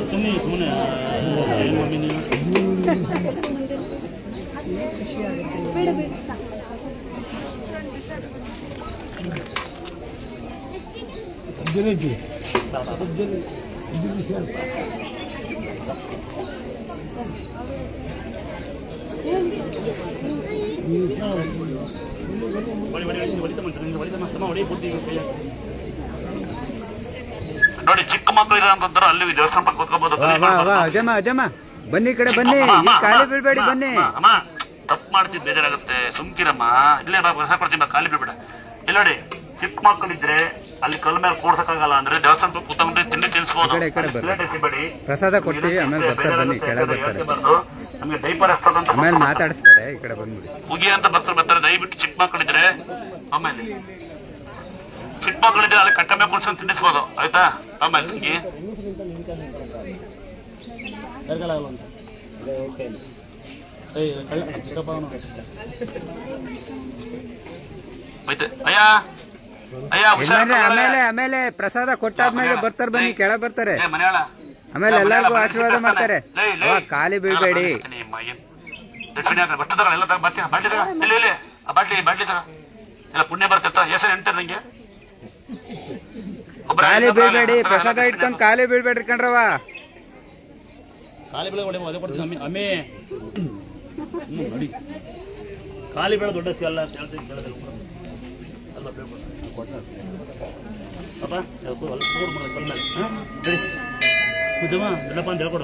ತಿನ್ನಿ ಸುಮ್ಮನೆ ಏನು ಮಮ್ಮಿ ನೀವು ನೋಡಿ ಚಿಕ್ಕ ಮಕ್ಕಳು ಇರೋಂಥದ್ದು ಅಲ್ಲಿ ದೇವಸ್ಥಾನ ಪಕ್ಕ ಕೂತ್ಕೋಬಹುದು. ಅಜಮ್ಮ ಬನ್ನಿ ಈ ಕಡೆ ಬನ್ನಿ, ಖಾಲಿ ಬೀಳ್ಬೇಡಿ ಬನ್ನಿ. ಅಮ್ಮ ತಪ್ಪು ಮಾಡ್ತಿದ್ ಬೇಜಾರಾಗುತ್ತೆ, ಸುಮ್ಕಿರಮ್ಮ. ಇಲ್ಲೇ ಹೊಸ ಕೊಡ್ತೀನಿ, ಖಾಲಿ ಬೀಳ್ಬೇಡ. ಇಲ್ಲ ನೋಡಿ, ಚಿಕ್ಕ ಮಕ್ಕಳಿದ್ರೆ ಅಲ್ಲಿ ಕಲ್ ಮೇಲೆ ಕೂಡ್ಸಕ್ಕಾಗಲ್ಲ ಅಂದ್ರೆ ದೇವಸ್ಥಾನ ಕೂತ್ಕೊಂಡ್ರೆ ತಿಂಡಿ ತಿನ್ಸ್ಬೋದು. ಪ್ರಸಾದ ಕೊಟ್ಟು ಆಮೇಲೆ ಬರ್ತಾರೆ, ಬನ್ನಿ ಕೆಳಗೆ ಬರ್ತಾರೆ, ನಮ್ಗೆ ಡೈಪರ್ ಎಷ್ಟಂತ ಆಮೇಲೆ ಮಾತಾಡಿಸ್ತಾರೆ. ಈ ಕಡೆ ಬಂದ್ಬಿಡಿ, ಉಗಿ ಅಂತ ಬರ್ತಾರೆ. ದಯವಿಟ್ಟು ಚಿಕ್ಕ ಮಕ್ಕಳಿದ್ರೆ ಆಮೇಲೆ ಚಿಕ್ಕ ಮಕ್ಕಳಿದ್ರೆ ಅಲ್ಲಿ ಕಟ್ಟ ಮೇಲೆ ಕುಡ್ಸ್ಕೊಂಡು ತಿನ್ನಿಸ್ಬೋದು, ಆಯ್ತಾ? ಆಮೇಲೆ ಉಗಿ ಆಮೇಲೆ ಪ್ರಸಾದ ಕೊಟ್ಟಾದ್ಮೇಲೆ ಬರ್ತಾರೆ, ಬನ್ನಿ ಕೆಳಗೆ ಬರ್ತಾರೆ, ಆಮೇಲೆ ಎಲ್ಲರಿಗೂ ಆಶೀರ್ವಾದ ಮಾಡ್ತಾರೆ. ಖಾಲಿ ಬೀಳ್ಬೇಡಿ. ಎಲ್ಲ ಪುಣ್ಯ ಬರ್ತಿರ್ತ ಹೆಸರು ಎಂತ ನಂಗೆ ಖಾಲಿ ಬೀಳ್ಬೇಡಿ, ಪ್ರಸಾದ ಇಟ್ಕೊಂಡ್ ಖಾಲಿ ಬೀಳ್ಬೇಡ್ರಿ ಕಣ್ರವ. ಖಾಲಿ ಬೆಳೆ ಅದೇ ಕೊಡ್ತೀನಿ ಅಮ್ಮಿ ಅಮ್ಮಿ. ನೋಡಿ ಖಾಲಿ ಬೆಳೆ ದೊಡ್ಡ ಸಿಗಲ್ಲ ಅಂತ ಹೇಳ್ತೀನಿ, ಕೇಳೋದಿಲ್ಲ ಅಲ್ಲ ಅಪ್ಪ ಮುದ್ದಮ್ಮ ದೊಡ್ಡಪ್ಪ ಅಂತ ಹೇಳ್ಕೊಡ.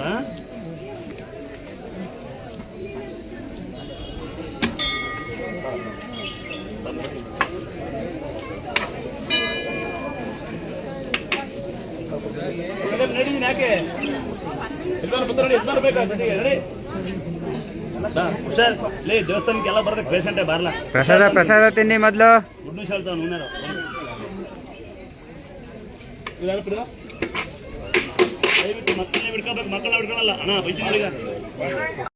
ನಡೀನಿ ಯಾಕೆ ಹುಷಾರ್ ಲೇ, ದೇವಸ್ಥಾನಕ್ಕೆ ಎಲ್ಲ ಬರ್ಬೇಕು, ಪೇಷಂಟೇ ಬರಲ್ಲ. ಪ್ರಸಾದ ತಿನ್ನಿ ಮೊದ್ಲು. ಗುಡ್ ನ್ಯೂಸ್ ಹೇಳ್ತಾವ ನೂನಾರು ದಯವಿಟ್ಟು ಮಕ್ಕಳನ್ನೇ ಬಿಡ್ಕೋಬೇಕು, ಮಕ್ಕಳನ್ನ ಬಿಡ್ಕೊಳಲ್ಲ ಅಣ್ಣ ಬೈತೀನಿ.